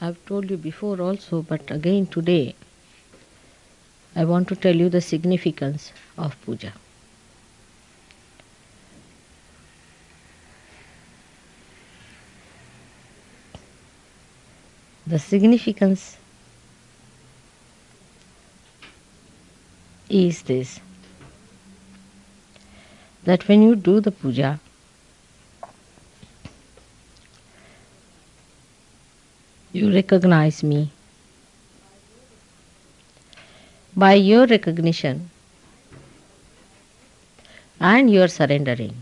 I've told you before also, but again today, I want to tell you the significance of puja. The significance is this, that when you do the puja, you recognize me. By your recognition and your surrendering,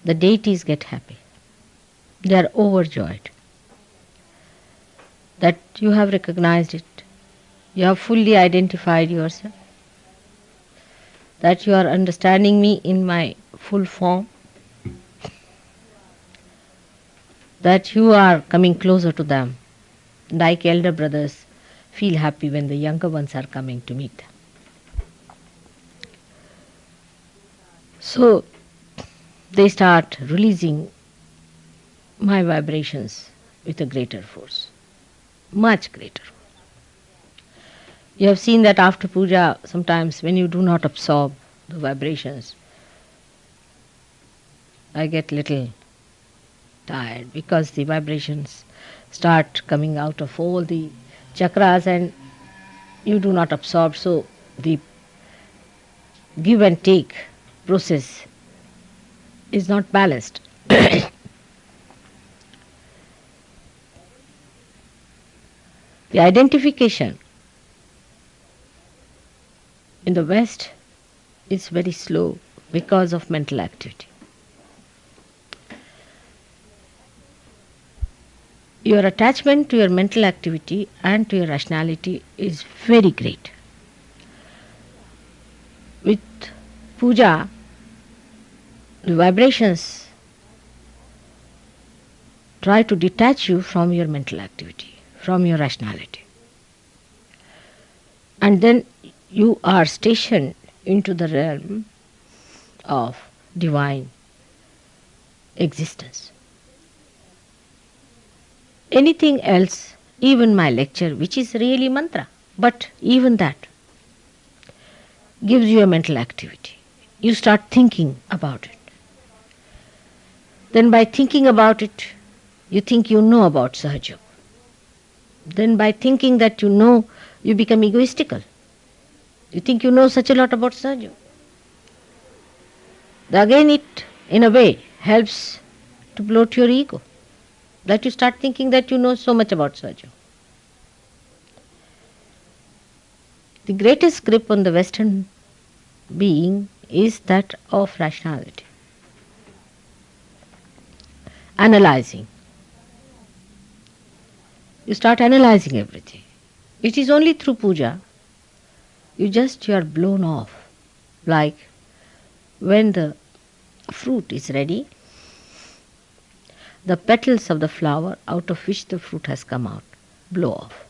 the deities get happy. They are overjoyed that you have recognized it. You have fully identified yourself, that you are understanding me in my full form, that you are coming closer to them, like elder brothers feel happy when the younger ones are coming to meet them. So they start releasing my vibrations with a greater force, much greater. You have seen that after puja, sometimes when you do not absorb the vibrations, I get little tired because the vibrations start coming out of all the chakras and you do not absorb, so the give and take process is not balanced. The identification in the West is very slow because of mental activity. Your attachment to your mental activity and to your rationality is very great. With puja, the vibrations try to detach you from your mental activity, from your rationality. And then you are stationed into the realm of divine existence. Anything else, even my lecture, which is really mantra, but even that gives you a mental activity. You start thinking about it. Then by thinking about it, you think you know about SahajaYoga. Then by thinking that you know, you become egoistical. You think you know such a lot about SahajaYoga. Again it, in a way, helps to bloat your ego, that you start thinking that you know so much about SahajaYoga. The greatest grip on the Western being is that of rationality. Analyzing. You start analyzing everything. It is only through puja you are blown off, like when the fruit is ready, the petals of the flower out of which the fruit has come out blow off,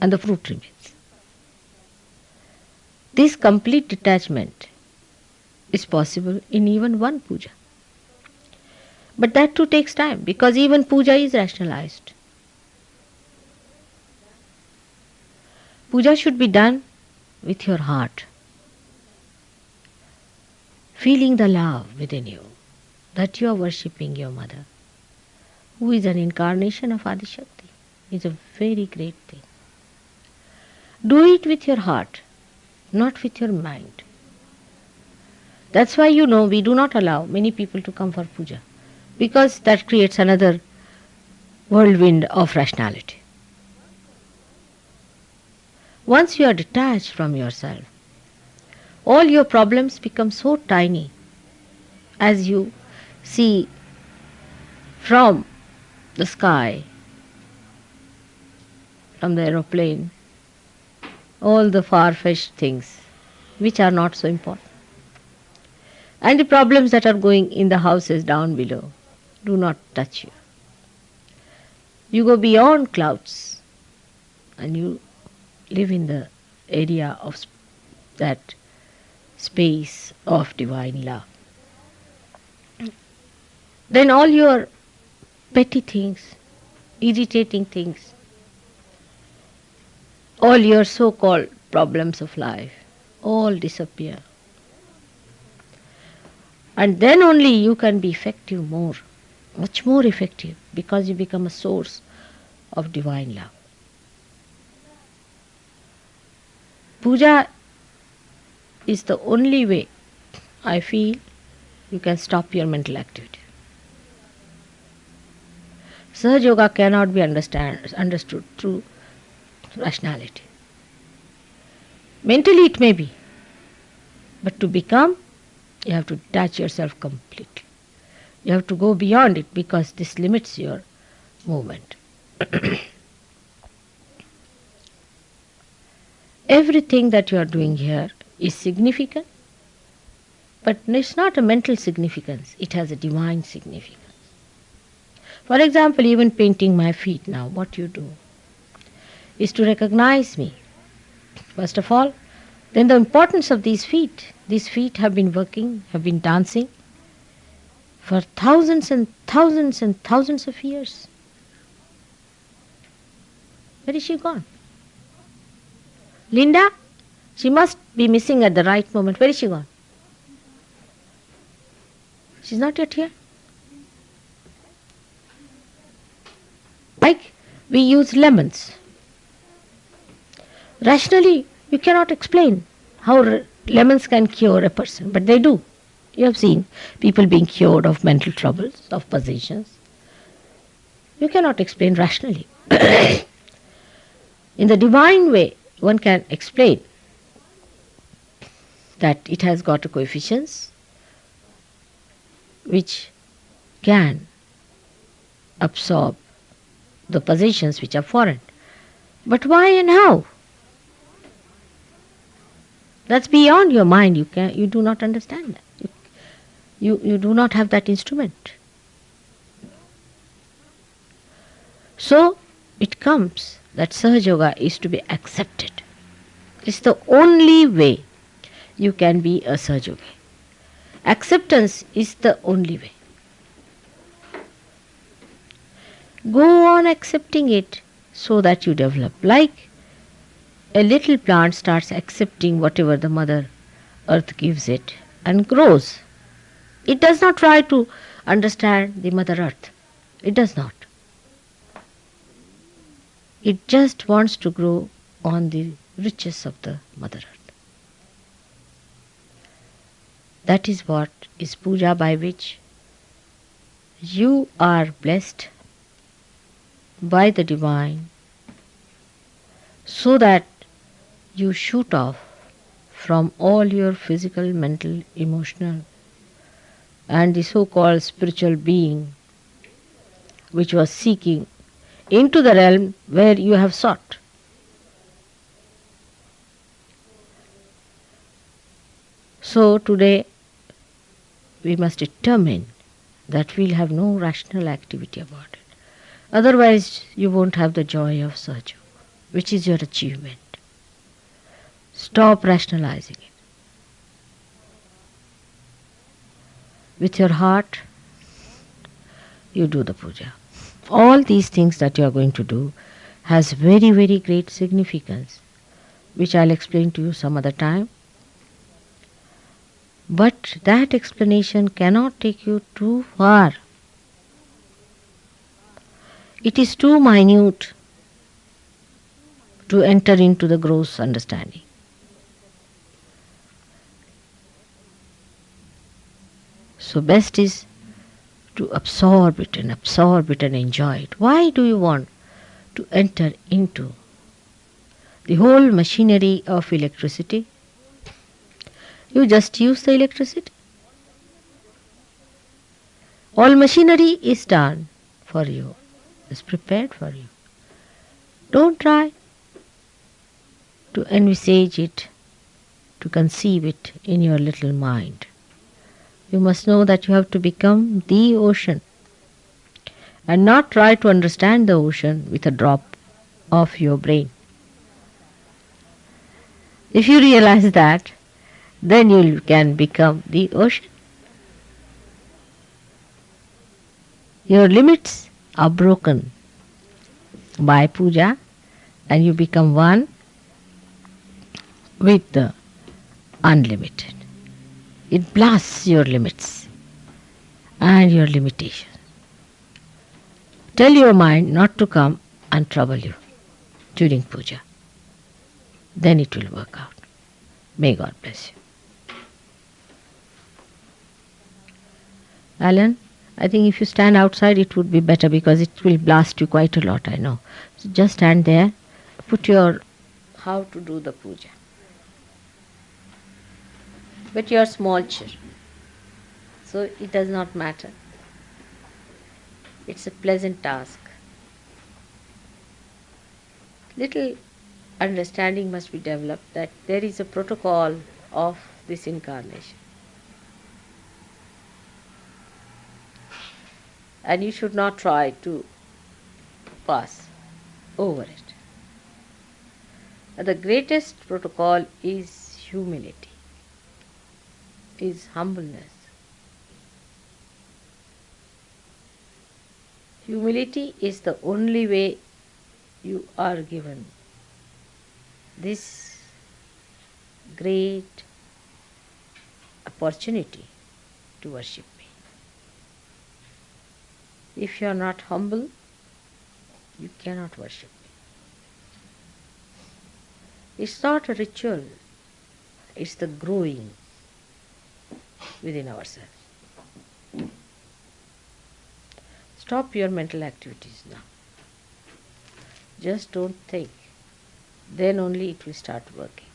and the fruit remains. This complete detachment is possible in even one puja. But that too takes time, because even puja is rationalized. Puja should be done with your heart, feeling the love within you, that you are worshipping your mother, who is an incarnation of Adi Shakti. It's a very great thing. Do it with your heart, not with your mind. That's why we do not allow many people to come for puja, because that creates another whirlwind of rationality. Once you are detached from yourself, all your problems become so tiny as you see from the sky, from the aeroplane, all the far-fetched things which are not so important. And the problems that are going in the houses down below do not touch you. You go beyond clouds and you live in the area of that space of divine love. Then all your petty things irritating things, all your so-called problems of life, all disappear. And then only you can be effective more, much more effective, because you become a source of divine love. Puja is the only way I feel you can stop your mental activity. SahajaYoga cannot be understood through rationality. Mentally it may be, but to become, you have to detach yourself completely. You have to go beyond it, because this limits your movement. Everything that you are doing here is significant, but it's not a mental significance, it has a divine significance. For example, even painting my feet now, what you do is to recognize me. First of all, then the importance of these feet. These feet have been working, have been dancing for thousands and thousands and thousands of years. Where is she gone? Linda? She must be missing at the right moment. Where is she gone? She's not yet here. Like we use lemons. Rationally, you cannot explain how lemons can cure a person, but they do. You have seen people being cured of mental troubles, of possessions. You cannot explain rationally. In the divine way, one can explain that it has got a coefficients which can absorb the possessions which are foreign. But why and how? That's beyond your mind. You do not understand that. You do not have that instrument. So it comes that SahajaYoga is to be accepted. It's the only way you can be a SahajaYogi. Acceptance is the only way. Go on accepting it so that you develop. Like a little plant starts accepting whatever the Mother Earth gives it and grows. It does not try to understand the Mother Earth. It does not. It just wants to grow on the riches of the Mother Earth. That is what is puja, by which you are blessed by the divine, so that you shoot off from all your physical, mental, emotional, and the so-called spiritual being which was seeking into the realm where you have sought. So today we must determine that we'll have no rational activity about it. Otherwise you won't have the joy of SahajaYoga, which is your achievement. Stop rationalizing it. With your heart, you do the puja. All these things that you are going to do has very, very great significance, which I'll explain to you some other time. But that explanation cannot take you too far. It is too minute to enter into the gross understanding. So best is to absorb it and enjoy it. Why do you want to enter into the whole machinery of electricity? You just use the electricity. All machinery is done for you, is prepared for you. Don't try to envisage it, to conceive it in your little mind. You must know that you have to become the ocean and not try to understand the ocean with a drop of your brain. If you realize that, then you can become the ocean. Your limits are broken by puja, and you become one with the unlimited. It blasts your limits and your limitations. Tell your mind not to come and trouble you during puja. Then it will work out. May God bless you. Alan, I think if you stand outside it would be better because it will blast you quite a lot, I know. So just stand there, put your how to do the puja. But you are small children, so it does not matter. It's a pleasant task. Little understanding must be developed that there is a protocol of this incarnation. And you should not try to pass over it. The greatest protocol is humility, is humbleness. Humility is the only way you are given this great opportunity to worship me. If you are not humble, you cannot worship me. It's not a ritual, it's the growing within ourselves. Stop your mental activities now. Just don't think. Then only it will start working.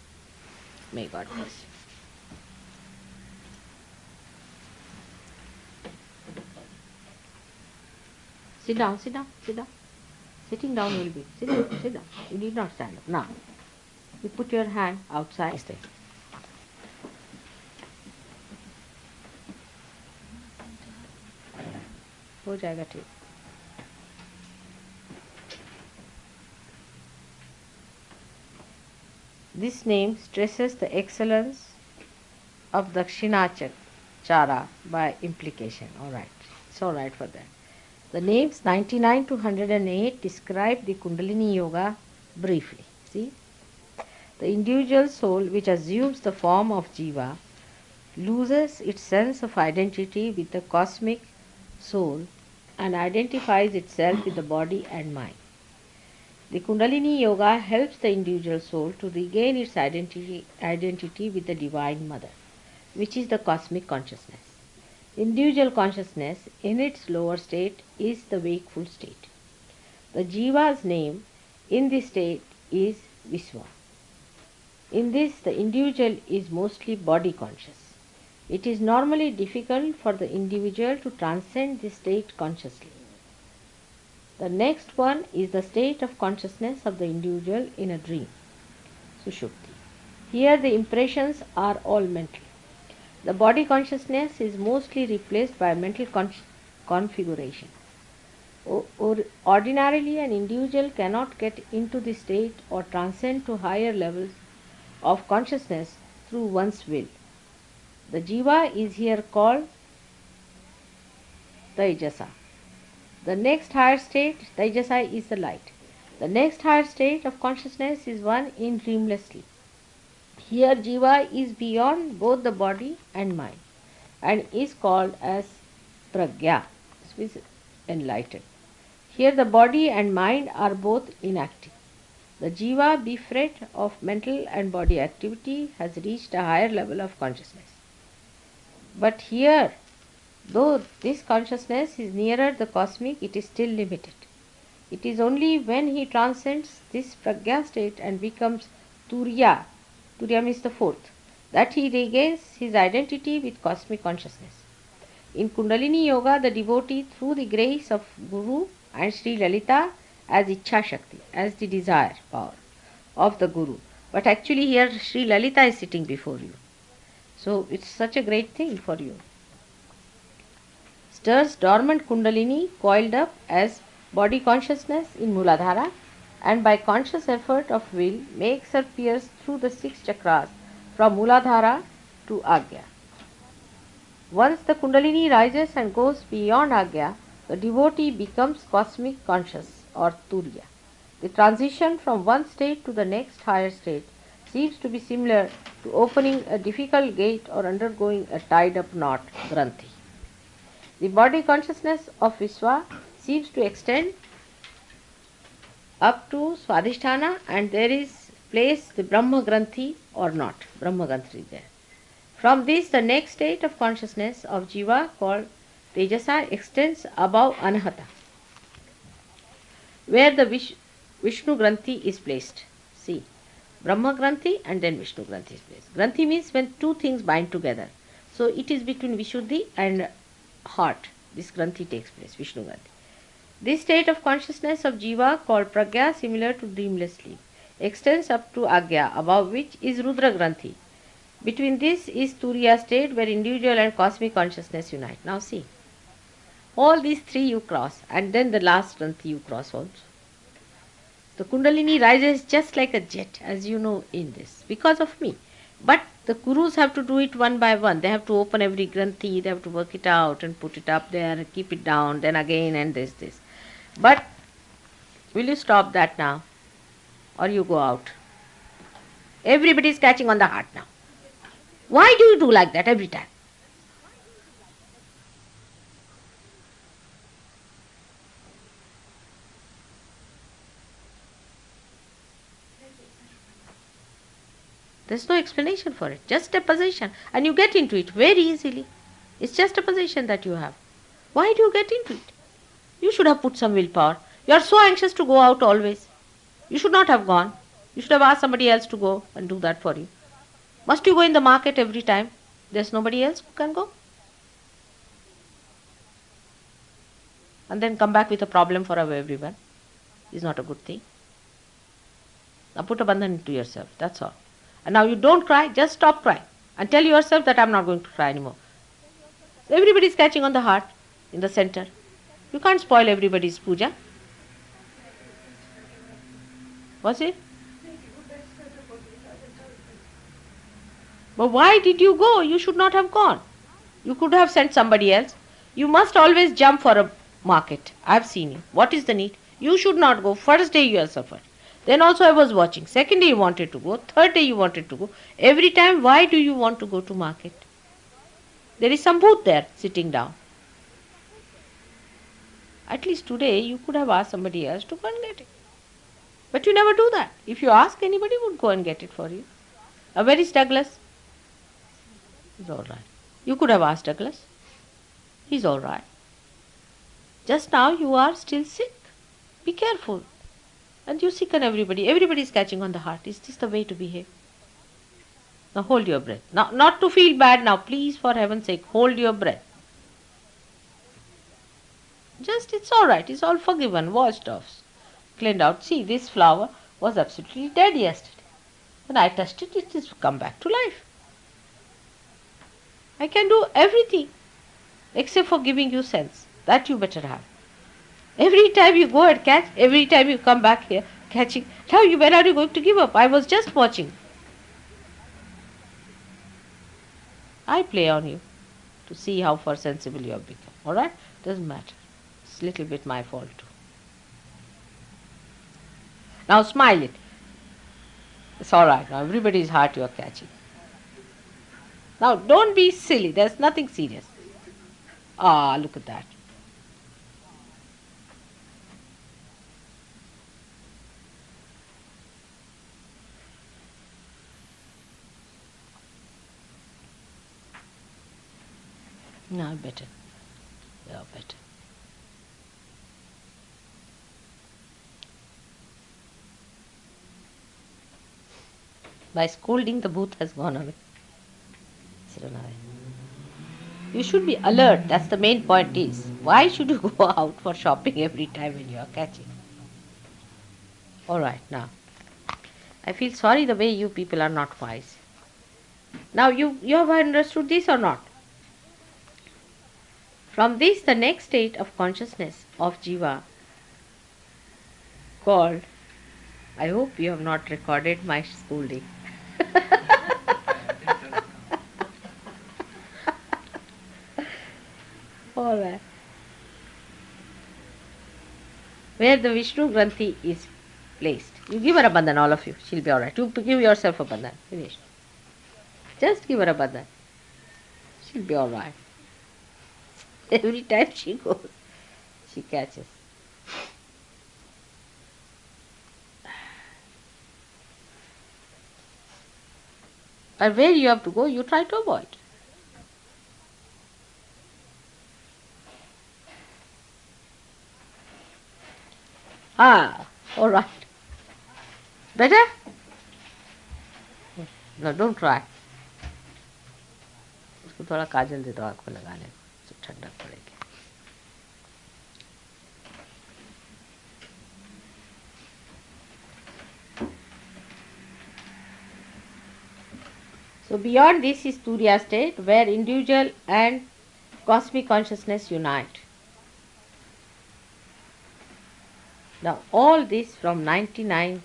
May God bless you. Sit down, sit down, sit down. Sitting down will be. Sit down, sit down. You need not stand up. Now, you put your hand outside. Stay. हो जाएगा ठीक. This name stresses the excellence of Dakshinachara by implication. Alright, it's alright for that. The names 99 to 108 describe the Kundalini Yoga briefly. See? The individual soul which assumes the form of Jiva loses its sense of identity with the cosmic soul and identifies itself with the body and mind. The Kundalini Yoga helps the individual soul to regain its identity with the Divine Mother, which is the cosmic consciousness. Individual consciousness in its lower state is the wakeful state. The Jiva's name in this state is Viswa. In this, the individual is mostly body conscious. It is normally difficult for the individual to transcend this state consciously. The next one is the state of consciousness of the individual in a dream, Sushupti. Here the impressions are all mental. The body consciousness is mostly replaced by mental configuration. Ordinarily, an individual cannot get into this state or transcend to higher levels of consciousness through one's will. The Jiva is here called Taijasa. The next higher state, Taijasa, is the light. The next higher state of consciousness is one in dreamless sleep. Here Jiva is beyond both the body and mind and is called as Pragya, which is enlightened. Here the body and mind are both inactive. The Jiva, bereft of mental and body activity, has reached a higher level of consciousness. But here, though this consciousness is nearer the cosmic, it is still limited. It is only when he transcends this Pragya state and becomes Turiya, Turiya means the fourth, that he regains his identity with cosmic consciousness. In Kundalini Yoga, the devotee, through the grace of Guru and Shri Lalita, as Ichha Shakti, as the desire power of the Guru. But actually here Shri Lalita is sitting before you. So it's such a great thing for you. Stirs dormant Kundalini coiled up as body consciousness in Muladhara, and by conscious effort of will makes her pierce through the 6 chakras from Muladhara to Agya. Once the Kundalini rises and goes beyond Agya, the devotee becomes cosmic conscious or Turiya. The transition from one state to the next higher state seems to be similar to opening a difficult gate or undergoing a tied up knot, Granthi. The body consciousness of Viswa seems to extend up to Swadhisthana, and there is placed the Brahma Granthi or not, Brahma Granthi there. From this, the next state of consciousness of Jiva called Tejasa extends above Anahata, where the Vishnu Granthi is placed. See, Brahma Granthi and then Vishnu Granthi is placed. Granthi means when two things bind together. So it is between Vishuddhi and heart. This Granthi takes place, Vishnu Granthi. This state of consciousness of Jiva called Pragya, similar to dreamless sleep, extends up to Agya, above which is Rudra Granthi. Between this is Turiya state where individual and cosmic consciousness unite. Now see, all these three you cross, and then the last Granthi you cross also. The Kundalini rises just like a jet, as you know in this, because of me. But the Gurus have to do it one by one. They have to open every Granthi, they have to work it out and put it up there and keep it down, then again and this. But will you stop that now? Or you go out? Everybody is catching on the heart now. Why do you do like that every time? There's no explanation for it. Just a position. And you get into it very easily. It's just a position that you have. Why do you get into it? You should have put some willpower. You are so anxious to go out always. You should not have gone. You should have asked somebody else to go and do that for you. Must you go in the market every time? There's nobody else who can go? And then come back with a problem for everyone. Is not a good thing. Now put a bandhan into yourself. That's all. And now you don't cry, just stop crying. And tell yourself that I'm not going to cry anymore. Everybody is catching on the heart in the center. You can't spoil everybody's puja. Was it? But why did you go? You should not have gone. You could have sent somebody else. You must always jump for a market. I've seen you. What is the need? You should not go. First day you have suffered. Then also I was watching. Second day you wanted to go. Third day you wanted to go. Every time, why do you want to go to market? There is some booth there sitting down. At least today you could have asked somebody else to go and get it. But you never do that. If you ask, anybody would go and get it for you. Now where is Douglas? He's all right. You could have asked Douglas. He's all right. Just now you are still sick. Be careful. And you sicken everybody. Everybody is catching on the heart. Is this the way to behave? Now hold your breath. Now, not to feel bad now. Please, for heaven's sake, hold your breath. Just, it's all right. It's all forgiven, washed off, cleaned out. See, this flower was absolutely dead yesterday. When I touched it, it has come back to life. I can do everything except for giving you sense. That you better have. Every time you go and catch, every time you come back here catching. Now, when are you going to give up? I was just watching. I play on you to see how far sensible you have become. All right? Doesn't matter. It's a little bit my fault too. Now smile it. It's all right. Now everybody's heart you are catching. Now don't be silly. There's nothing serious. Ah, look at that. Now better. Yeah, better. By scolding, the booth has gone away. You should be alert. That's the main point is. Why should you go out for shopping every time when you are catching? All right, now. I feel sorry the way you people are not wise. Now you have understood this or not? From this, the next state of consciousness of Jiva called, I hope you have not recorded my scolding. All right. Where the Vishnu Granthi is placed. You give her a bandhan, all of you. She'll be alright. You give yourself a bandhan. Finished. Just give her a bandhan. She'll be alright. Every time she goes, she catches. But where you have to go, you try to avoid. Alright. Better? No, don't try. उसको थोड़ा काजल दे दो आँख में लगाने को, तो ठंडक पड़ेगी. So beyond this is Turiya state, where individual and cosmic consciousness unite. Now all this from 99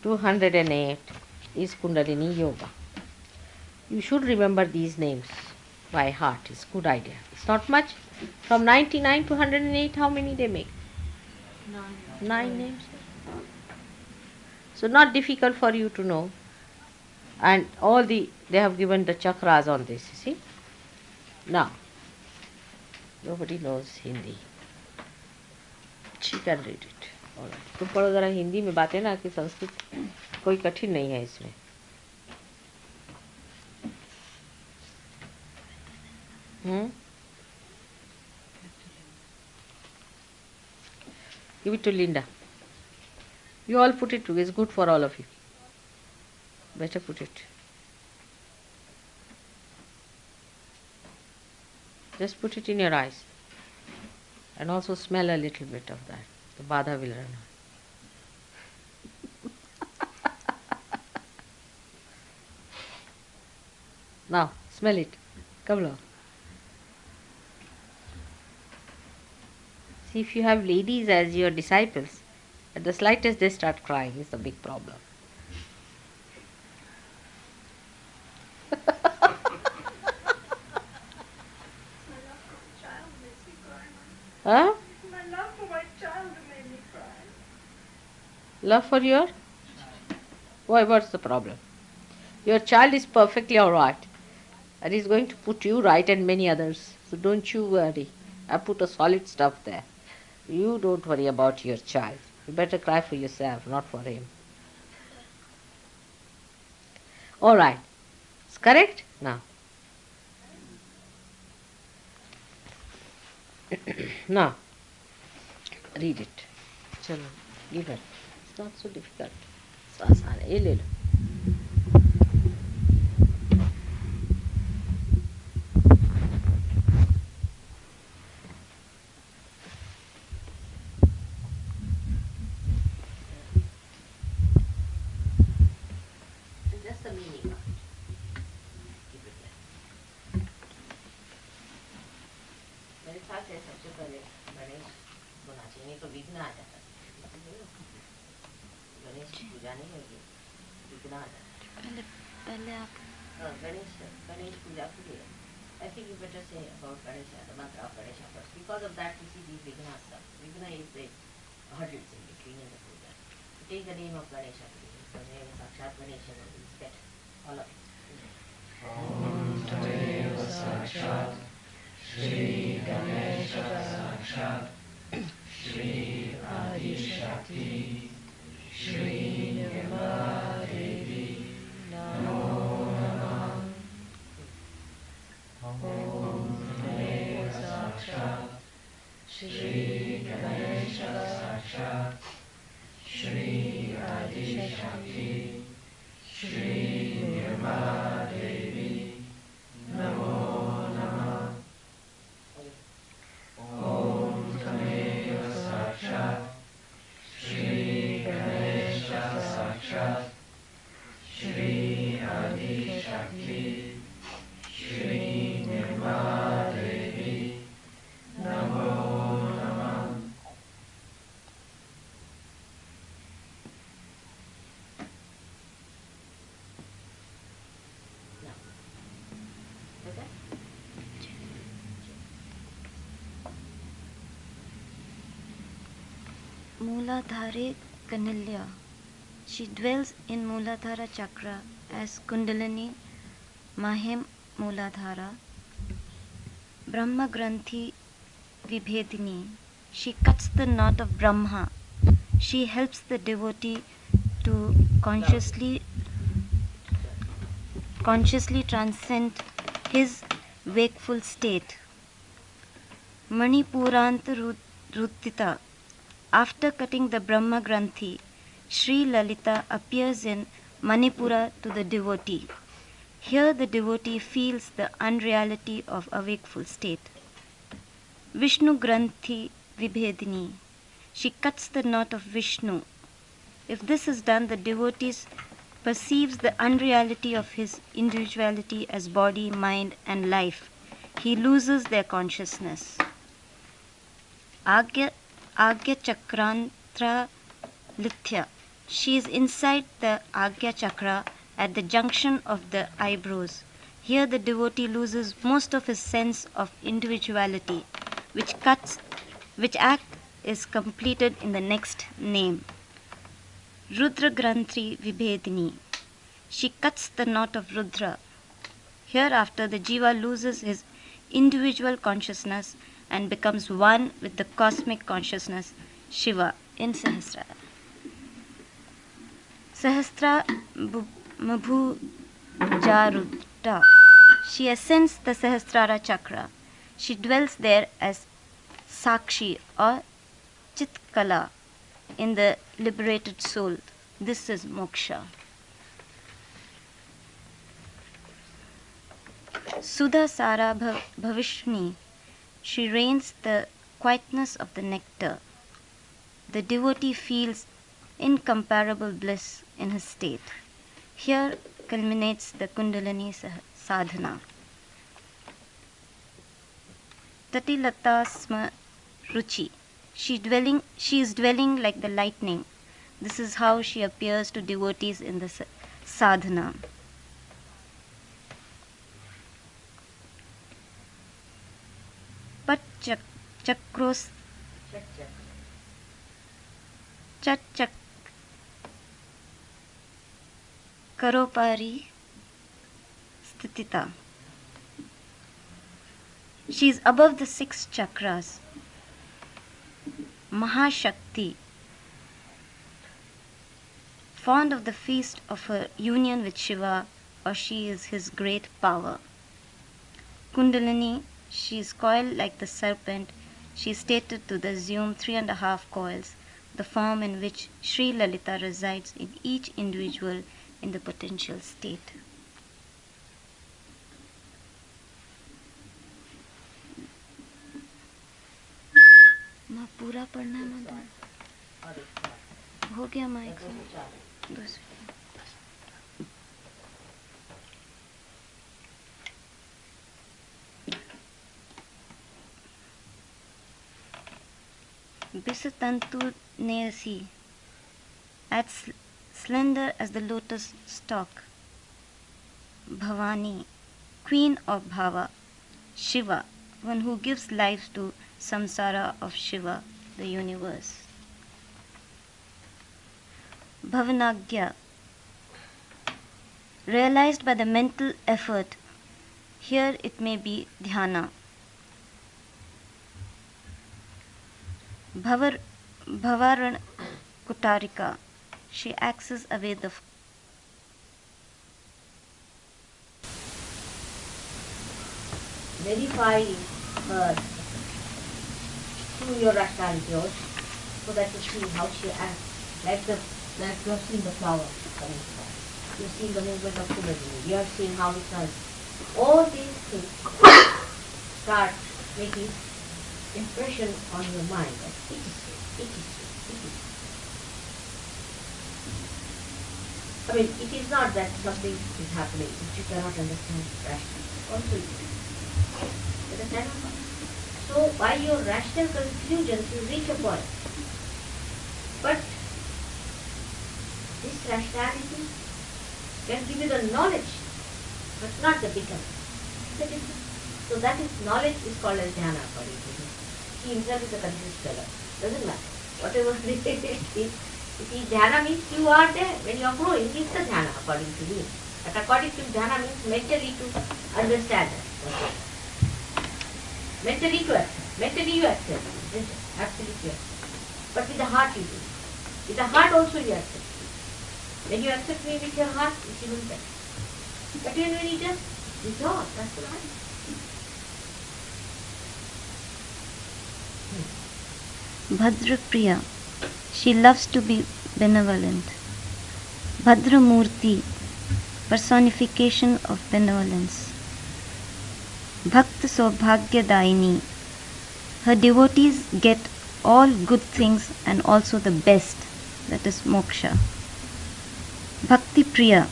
to 108 is Kundalini Yoga. You should remember these names by heart. It's a good idea. It's not much. From 99 to 108, how many they make? 9 names. So not difficult for you to know. And they have given the chakras on this, you see. Now, nobody knows Hindi. She can read it. All right. तुम पढ़ो जरा हिंदी में बातें ना, कि संस्कृत कोई कठिन नहीं है इसमें. Give it to Linda. You all put it together. It's good for all of you. Better put it. Just put it in your eyes. And also smell a little bit of that. The Bada will run out. Now, smell it. Come along. See, if you have ladies as your disciples, at the slightest they start crying. It's the big problem. Huh? My love for my child made me cry. Love for your? Why, what's the problem? Your child is perfectly alright. And he's going to put you right and many others. So don't you worry. I put a solid stuff there. You don't worry about your child. You better cry for yourself, not for him. Alright. It's correct? Now. Now. Read it. Chalo, give it. It's not so difficult. It's आसान है. ये ले लो. Just the meaning of it. Keep it there. मेरे ख्याल से सबसे पहले गणेश होना चाहिए, नहीं तो विघ्न आ जाता है. गणेश की पूजा नहीं होगी, विघ्न आ जाता है. पहले आप गणेश पूजा के लिए. I think you better say about Ganesha, the mantra of Ganesha first. Because of that, you see these Vighna stuff. Vighna is the hurdles in between in the puja. So take the name of Ganesha, please. The name of Sakshat Ganesha is better. All of it. Om Tadeva Sakshat Shri Ganesha Sakshat Shri Adi Shakti Shri Nirmala Devi Namo Namah. Om Tadeva Sakshat Shri Ganesha Sakshat Shri Adi Shakti Shri Nirmala Devi Namo Namah. Om Tameva Sakshat Shri Ganesha Sakshat Shri Adi Shakti Shri Nirmala Devi Namo Namah. Mooladhare Kanilya. She dwells in Mooladhara Chakra as Kundalini Mahim Mooladhara. Brahma Granthi Vibhedini. She cuts the knot of Brahma. She helps the devotee to consciously transcend his wakeful state. Manipuranta Rutita. After cutting the Brahma Granthi, Shri Lalita appears in Manipura to the devotee. Here the devotee feels the unreality of a wakeful state. Vishnu Granthi Vibhedini. She cuts the knot of Vishnu. If this is done, the devotee perceives the unreality of his individuality as body, mind, and life. He loses their consciousness. Agya Chakrantra Lithya. She is inside the Agya Chakra at the junction of the eyebrows. Here the devotee loses most of his sense of individuality, which act is completed in the next name. Rudra Granthi Vibhedini. She cuts the knot of Rudra. Hereafter the jiva loses his individual consciousness and becomes one with the cosmic consciousness, Shiva, in Sahasrara. Sahasra Mabhu Jarudra. She ascends the Sahasrara chakra. She dwells there as Sakshi or Chitkala in the liberated soul. This is moksha. Sudha Sara Bhavishni. She rains the quietness of the nectar. The devotee feels incomparable bliss in his state. Here culminates the Kundalini sadhana. Tatilata Sma Ruchi. She is dwelling like the lightning. This is how she appears to devotees in the sadhana. Pat Chakros Chak Karopari Stitita. She is above the 6 chakras. Mahashakti, fond of the feast of her union with Shiva, or she is his great power. Kundalini, she is coiled like the serpent. She is stated to assume 3.5 coils, the form in which Shri Lalita resides in each individual in the potential state. माँ पूरा पढ़ना है माँ हो गया माँ 2 Bisatantu Neasi, as slender as the lotus stalk. Bhavani, queen of Bhava. Shiva, one who gives life to samsara of Shiva, the universe. Bhavanagya, realized by the mental effort. Here it may be dhyana. Bhavaran Kutarika, she axes away the verify through your rationality also, so that you see how she acts, like you have seen the flower coming. You see the movement of Kundalini, you have seen how it runs. All these things start making impression on your mind that it is so, it is so, it is so. I mean, it is not that something is happening which you cannot understand rationally. Also it is. Understand? So by your rational conclusions you reach a point. But this rationality can give you the knowledge, but not the becoming. So that is knowledge is called as dhyana according to him. He himself is a confused fellow. Doesn't matter. Whatever it is dhyana means you are there. When you are growing, it's the dhyana according to me. But according to dhyana means mentally to understand that. Mentally to accept. Mentally you accept. Absolutely accept. But with the heart you do. With the heart also you accept. When you accept me with your heart, it's even better. But even when you just dissolve, that's the life. Bhadra Priya, she loves to be benevolent. Bhadra Murti, personification of benevolence. Bhakta Saubhagya Daini, her devotees get all good things and also the best, that is moksha. Bhakti Priya,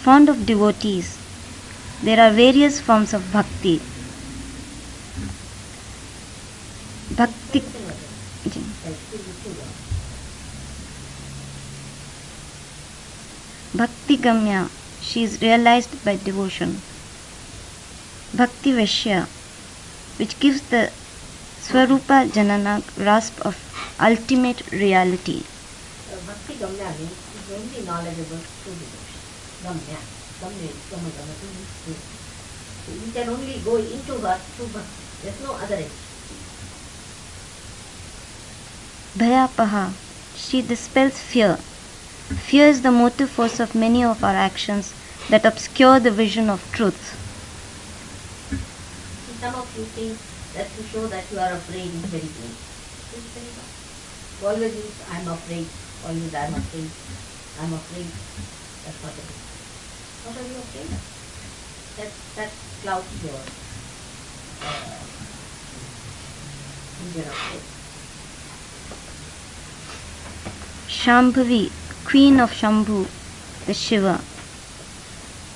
fond of devotees. There are various forms of bhakti. Bhakti Bhakti Gamya, she is realized by devotion. Bhakti Vashya, which gives the Swarupa Janana grasp of ultimate reality. Bhakti Gamya means is only knowledgeable through devotion. Gamya. Gamya is Gama Gama to means. You can only go into her through bhakti. There's no other end. Bhayapaha, she dispels fear. Fear is the motive force of many of our actions that obscure the vision of truth. Some of you think that to show that you are afraid is very good. It's very bad. You always use I'm afraid, always I'm afraid, I'm afraid. That's not it. What are you afraid of? That clouds your vision of truth. Shambhavi, queen of Shambhu, the Shiva.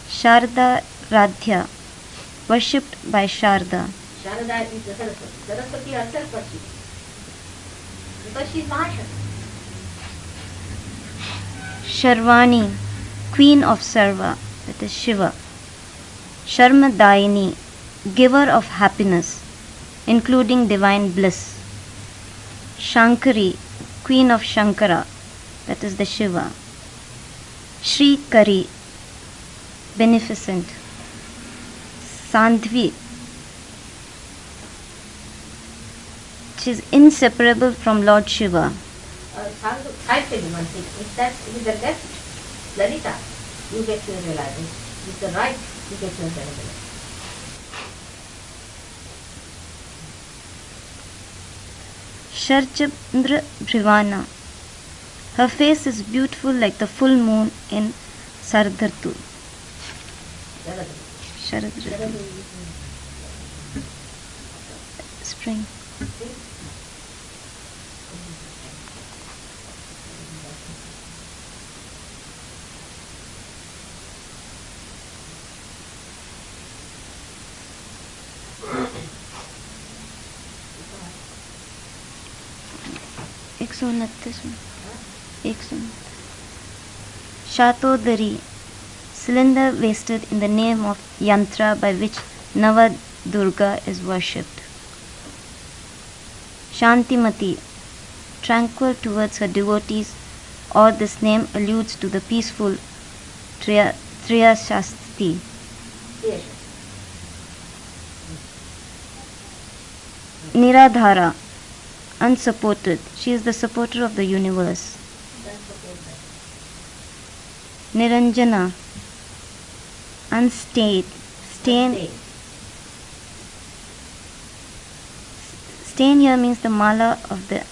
Sharda Radhya, worshipped by Sharda. Sharada is the Saraswati. Saraswati herself worshipped. Because she is Mahashakti. Sharvani, queen of Sarva, that is Shiva. Sharma Daini, giver of happiness, including divine bliss. Shankari, queen of Shankara, that is the Shiva. Shri Kari, beneficent. Sandhvi, she is inseparable from Lord Shiva. I'll tell you one thing. If that with the left Lalita, you get your realization. With the right, you get your realization. Sharchandra Bhrivana, her face is beautiful like the full moon in Sardhartu. Sharad Ritu. Spring. एक सौ उनतीस में Shatodari, cylinder wasted in the name of yantra by which Nava Durga is worshipped. Shantimati, tranquil towards her devotees, or this name alludes to the peaceful Triyashasti. Niradhara, unsupported. She is the supporter of the universe. Niranjana, unstained. Stain here means the mala of the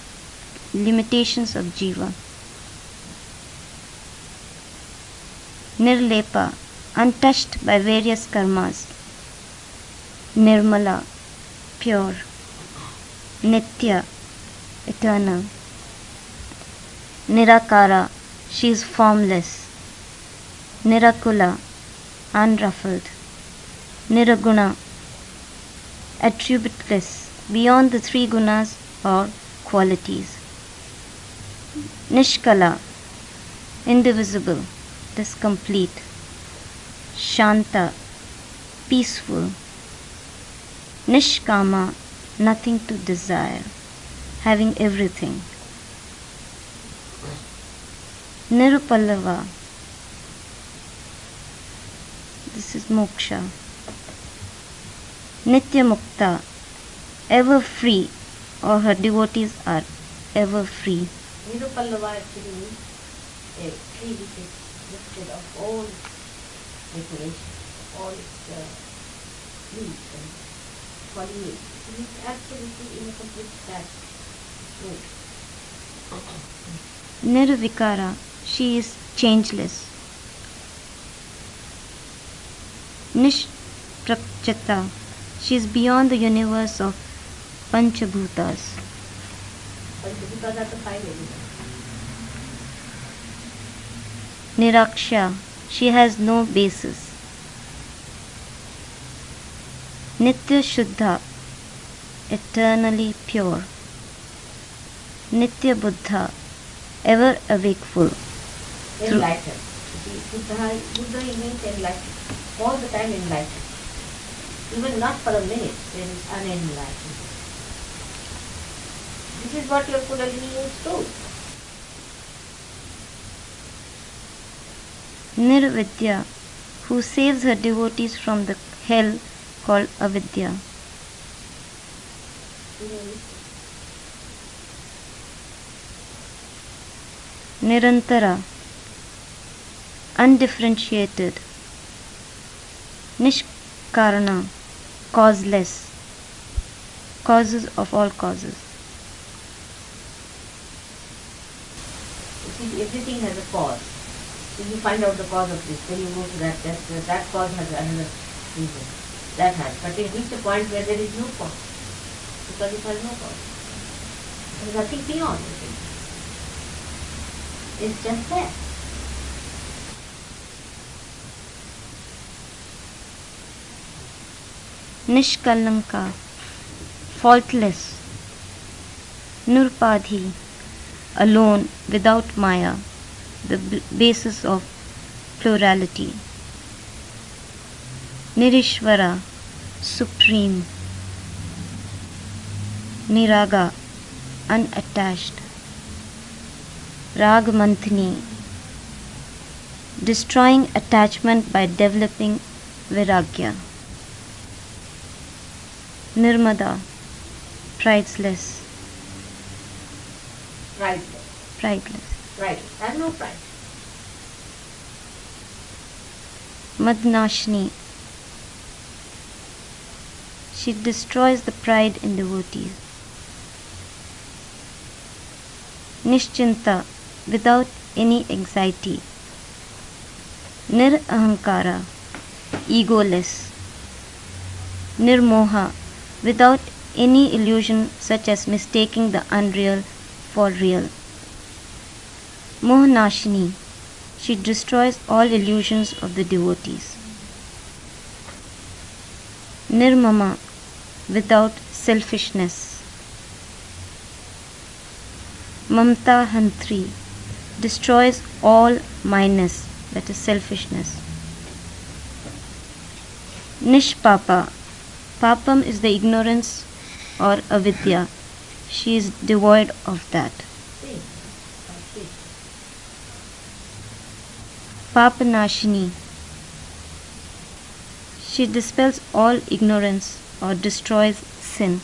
limitations of jiva. Nirlepa, untouched by various karmas. Nirmala, pure. Nitya, eternal. Nirakara, she is formless. Nirakula, unruffled. Niraguna, attributeless, beyond the three gunas or qualities. Nishkala, indivisible, it is complete. Shanta, peaceful. Nishkama, nothing to desire, having everything. Nirupallava, this is moksha. Nitya Mukta, ever free, or her devotees are ever free. Nirupallava actually means a tree which is lifted of all decoration, all its leaves and foliage. It is absolutely in a complete flat fruit. Nirvikara, she is changeless. Nishprachita, she is beyond the universe of Panchabhutas. Because are the five elements. Niraksha, she has no basis. Nitya Shuddha, eternally pure. Nitya Buddha, ever awakeful. Enlightened. Buddha means enlightened. All the time enlightened. Even not for a minute, there is unenlightened. This is what your Kundalini means too. Nirvidya, who saves her devotees from the hell called avidya. Nirantara, undifferentiated. Nishkarana, causeless, causes of all causes. You see, everything has a cause. So you find out the cause of this, then you go to that cause has another reason. That has. But you reach a point where there is no cause. Because it has no cause. There is nothing beyond it. It's just there. Nishkalanka, faultless. Nurpadhi, alone, without Maya, the basis of plurality. Nirishvara, supreme. Niraga, unattached. Ragamanthini, destroying attachment by developing viragya. Nirmada, prideless. Prideless. Prideless. Prideless. Has no pride. Madnashni, she destroys the pride in devotees. Nischinta, without any anxiety. Nirahankara, egoless. Nirmoha, without any illusion such as mistaking the unreal for real. Mohanashini, she destroys all illusions of the devotees. Nirmama, without selfishness. Mamta Hantri, destroys all minus, that is selfishness. Nishpapa, papam is the ignorance or avidya. She is devoid of that. Papanashini, she dispels all ignorance or destroys sin.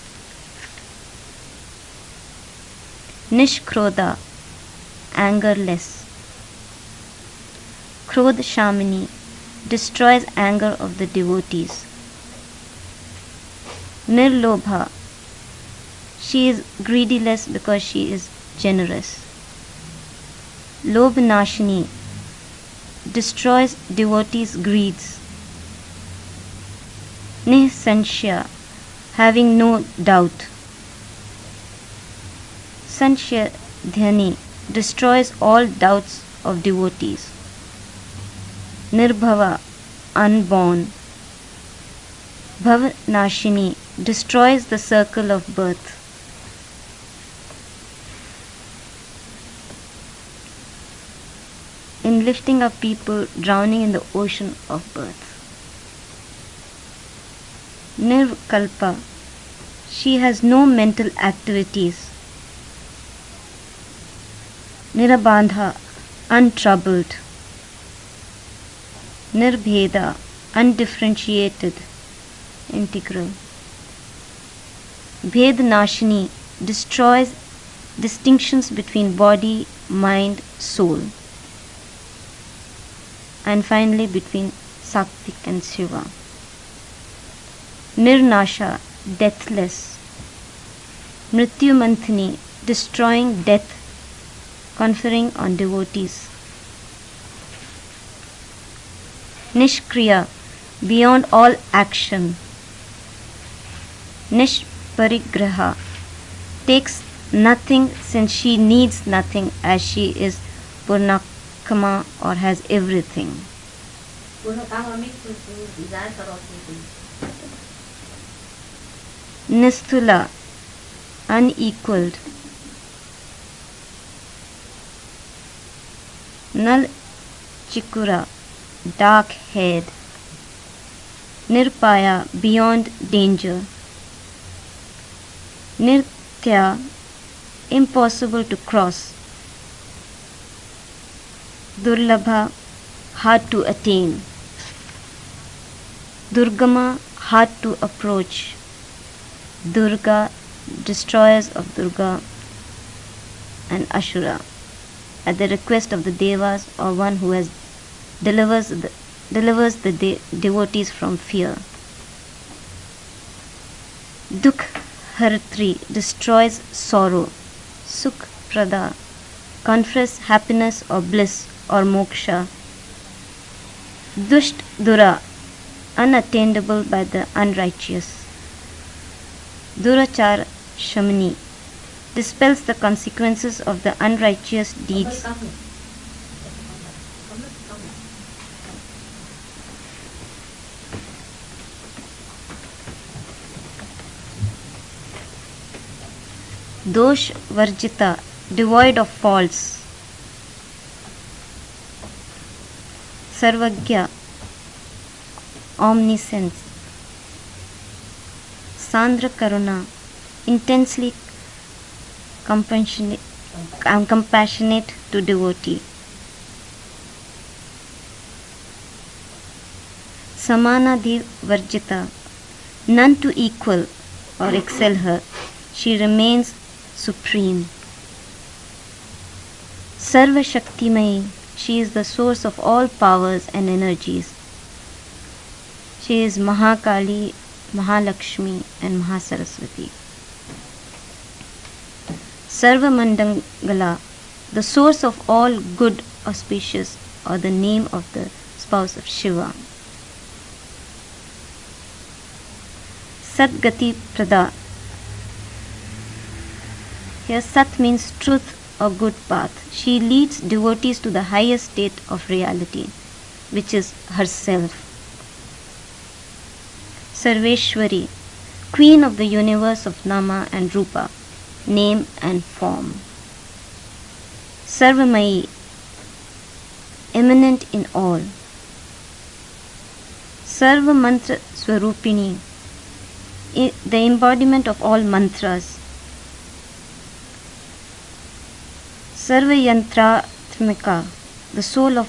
Nishkrodha, angerless. Krodha Shamini, destroys anger of the devotees. Nirlobha, she is greediless because she is generous. Lobhanashini, destroys devotees' greeds. Nisanshya, having no doubt. Sanshya Dhyani, destroys all doubts of devotees. Nirbhava, unborn. Bhavanashini, destroys the circle of birth. In lifting up people drowning in the ocean of birth. Nirvikalpa, she has no mental activities. Nirabandha, untroubled. Nirbheda, undifferentiated, integral. Bhed-nashini, destroys distinctions between body, mind, soul. And finally between Sattvic and Shiva. Nirnasha, deathless. Mrityu-manthini, destroying death, conferring on devotees. Nishkriya, beyond all action. Nishparigraha, takes nothing since she needs nothing as she is Purnakama or has everything. Nisthula, unequaled. Nal Chikura, dark haired. Nirpaya, beyond danger. Nirtya, impossible to cross. Durlabha, hard to attain. Durgama, hard to approach. Durga, destroyers of Durga and Ashura, at the request of the Devas or one who has delivers the devotees from fear. Dukh Haritri, destroys sorrow. Sukh Prada, confers happiness or bliss or moksha. Dusht Dura, unattainable by the unrighteous. Durachar Shamani, dispels the consequences of the unrighteous deeds. Dosh Varjita, devoid of faults. Sarvagya, omniscience. Sandra Karuna, intensely compassionate to devotee. Samanadhi Varjita, none to equal or excel her. She remains supreme. Sarva Shaktimayi, she is the source of all powers and energies. She is Mahakali, Mahalakshmi and Mahasaraswati. Sarva Mandangala, the source of all good auspicious, or the name of the spouse of Shiva. Satgati Prada. Here Sat means truth or good path. She leads devotees to the highest state of reality, which is herself. Sarveshwari, Queen of the universe of Nama and Rupa, name and form. Sarvamayi, eminent in all. Sarva Mantra Swarupini, the embodiment of all mantras. Sarva Yantratmika, the soul of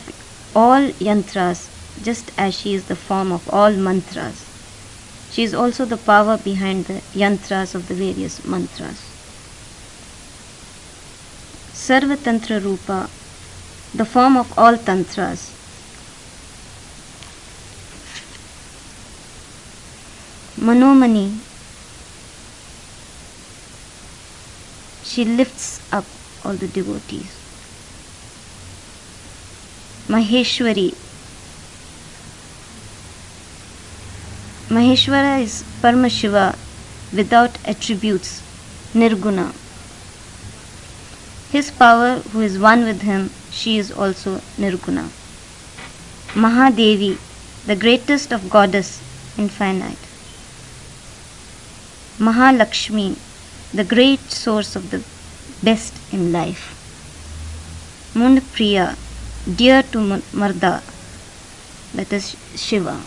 all yantras, just as she is the form of all mantras. She is also the power behind the yantras of the various mantras. Sarva Tantra Rupa, the form of all tantras. Manomani, she lifts up all the devotees. Maheshwari, Maheshwara is Paramashiva without attributes, Nirguna. His power, who is one with him, she is also Nirguna. Mahadevi, the greatest of goddess, infinite. Mahalakshmi, the great source of the best in life. Mundpriya, dear to Marda, that is Shiva.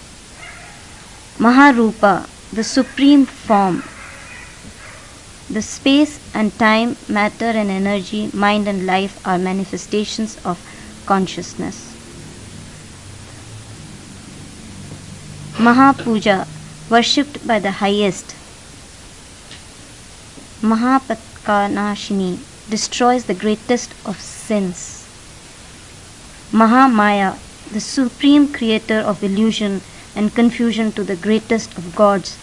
Maharupa, the supreme form. The space and time, matter and energy, mind and life are manifestations of consciousness. Maha-Puja, worshipped by the highest. Mahapatkanashini, destroys the greatest of sins. Mahamaya, the supreme creator of illusion and confusion to the greatest of gods.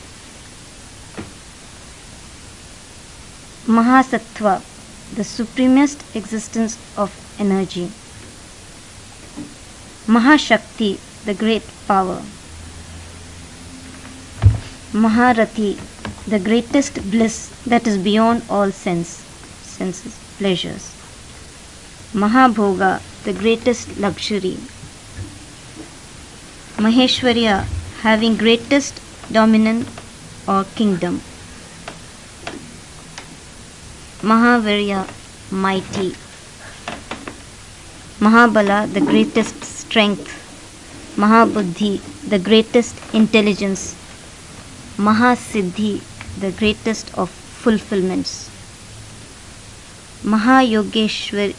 Mahasattva, the supremest existence of energy. Mahashakti, the great power. Maharathi, the greatest bliss that is beyond all senses, pleasures. Mahabhoga, the greatest luxury. Maheshwarya, having greatest dominion or kingdom. Mahavirya, mighty. Mahabala, the greatest strength. Mahabuddhi, the greatest intelligence. Mahasiddhi, the greatest of fulfillments. Mahayogeshwari,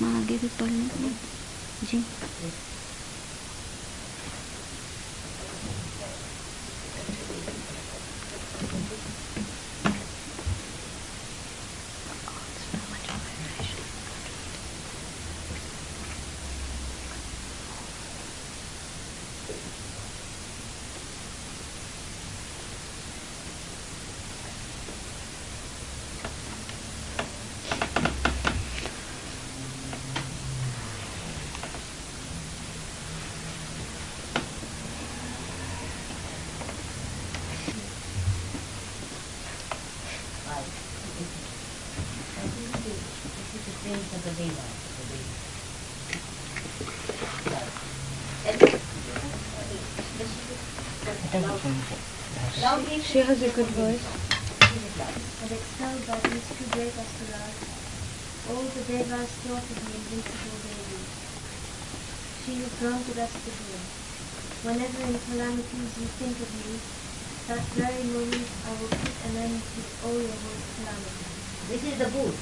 आगे भी पढ़ना जी. She has a good voice. And expelled by these two great asuras, all the devas thought of the invincible Devi. She has granted us the boon. Whenever in calamities you think of me, that very moment I will put an end to all your worst calamities. This is the boon.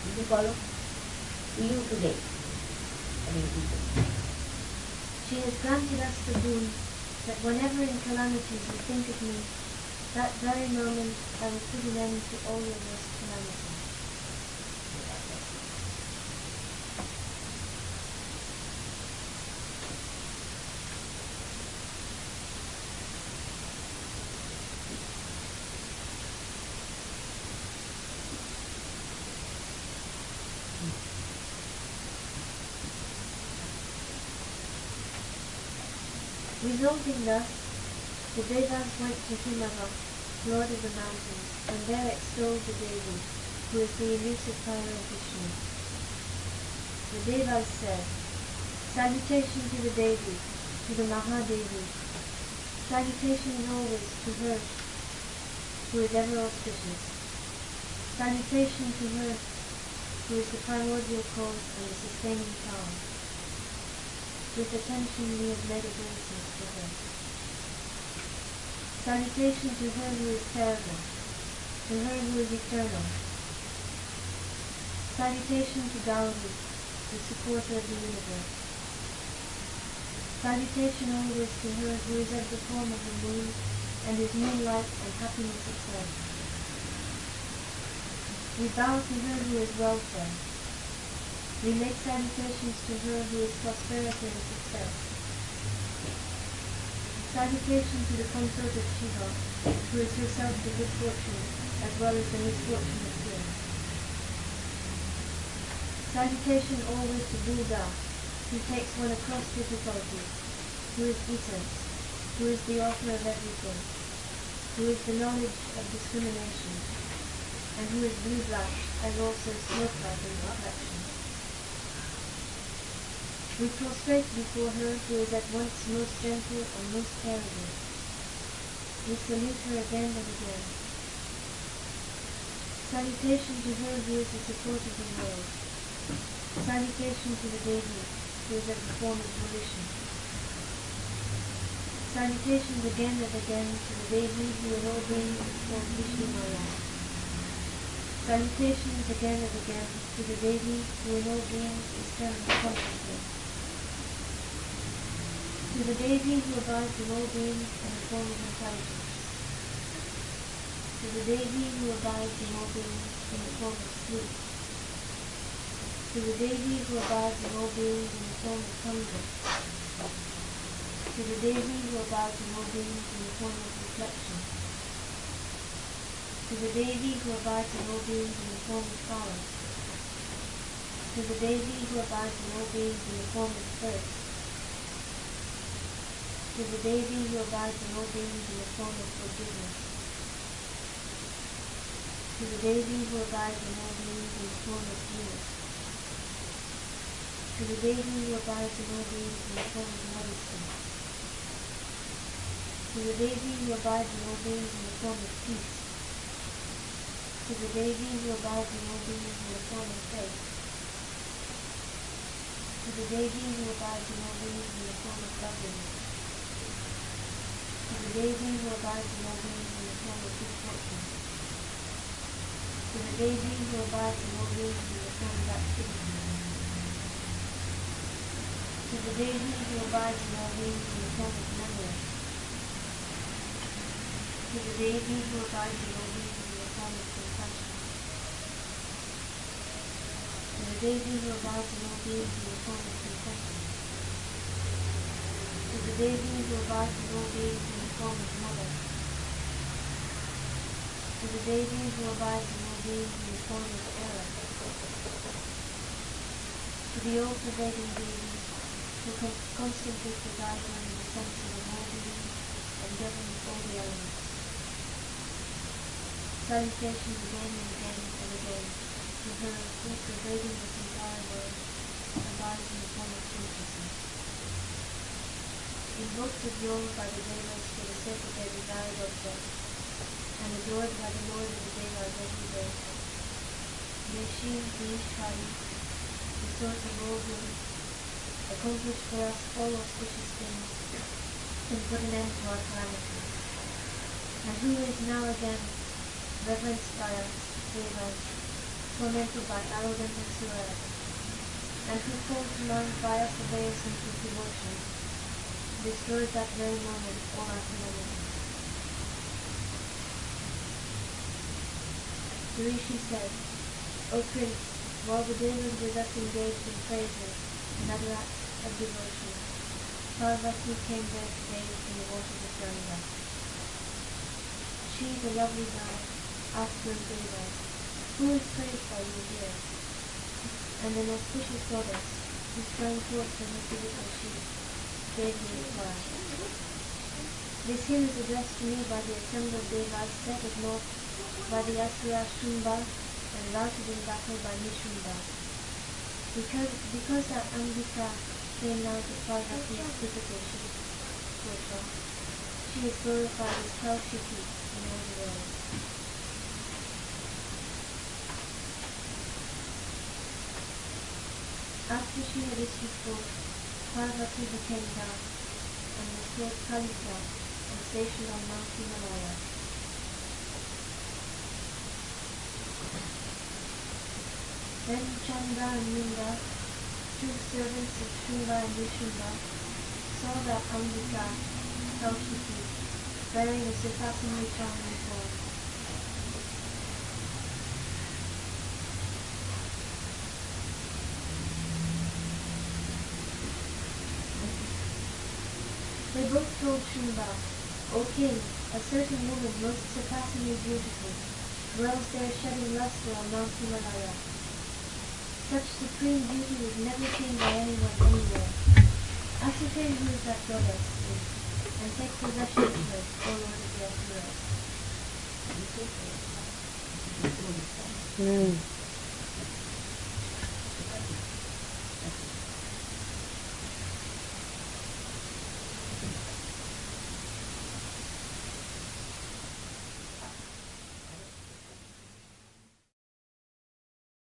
Did you follow? To you today. She has granted us the boon that whenever in calamities you think of me, that very moment I will put an end to all your worst calamities. Resolving thus, the Devas went to Himava, lord of the mountains, and there extolled the Devi, who is the elusive power of Vishnu. The Devas said, "Salutation to the Devi, to the Mahadevi. Salutations always to her, who is ever auspicious. Salutation to her, who is the primordial cause and the sustaining power. With attention we have made obeisance to her. Salutation to her who is terrible, to her who is eternal. Salutation to Gauri, the supporter of the universe. Salutation always to her who is of the form of the moon, and is moonlight and happiness itself. We bow to her who is welfare. We make salutations to her who is prosperity and success. Salutation to the consort of Shiva, who is herself the good fortune as well as the misfortune of kings. Salutation always to Buddha, who takes one across difficulties, who is essence, who is the author of everything, who is the knowledge of discrimination, and who is blue-black as also smoke-like in complexion. We prostrate before her who is at once most gentle and most terrible. We salute her again and again. Salutation to her who is the support of the world. Salutation to the Devi, who is at the form of volition. Salutations again and again to the Devi who in all beings is called Vishnu Maya. Salutations again and again to the Devi who in all beings is termed consciousness. To the Devi who abides in all beings in the form of intelligence. To the Devi who abides in all beings in the form of sleep. To the Devi who abides in all beings in the form of hunger. To the Devi who abides in all beings in the form of reflection. To the Devi who abides in all beings in the form of power. To the Devi who abides in all beings in the form of thirst. To the Devi who abides in all beings in the form of forgiveness. To the Devi who abides in all beings in the form of healing. To the Devi who abides in all beings in the form of medicine. To the Devi who abides in all beings in the form of peace. To the Devi who abides in all beings in the form of faith. To the Devi who abides in all beings in the form of loveliness. To the Devi who abides in all beings in the form of good fortune. To the Devi who abides in all beings in the form of activity. To the Devi who abides in all beings in the form of memory. To the Devi who abides in all beings in the form of compassion. To the Devi who abides in all beings in the form of contentment. To the Devi who abides in all beings in the form of mother. To the Devi who abides in all beings in the form of error. To the all-pervading Devi who constantly presides over the senses of all beings and governs all the elements. Salutations again and again and again to her who, pervading this entire world, abides in the form of consciousness. Invoked of Yoga by the Devas for the sake of their desired object, and adored by the Lord of the Devas every day. May she, the Ishvari, the source of all good, accomplish for us all auspicious things, and put an end to our calamities. And who is now again reverenced by us, Devas, tormented by arrogant insularity, and who calls to mind by us obeisance with devotion, destroys that very moment all our calamities. The Rishi said, O Prince, while the Devas were thus engaged in praises and other acts of devotion, Parvati came there to bathe in the waters of Ganga. She, the lovely bride, asked the Devas, who is praised by you here? And an auspicious goddess, who sprang forth from her beautiful sheath, gave the reply. This hymn is addressed to me by the assembled Devas set at naught by the Asura Shumba and routed in battle by Nishumba. Because that Ambika came now to Parvati's difficult Puja, she is glorified as Kaushiki in all the world. After she had issued forth, Parvati became dark and was called Kalika and stationed on Mount Himalaya. Then Chandra and Minda, two servants of Shriva and Vishnuva, saw that Ambika, Kaushiki, bearing a surpassingly charming form. They both told Shriva, O king, a certain woman most surpassingly beautiful dwells there shedding luster on Mount Himalaya. Such supreme beauty was never seen by anyone anywhere. Ascertain who is that goddess is, and take possession of her, O Lord of the Asuras.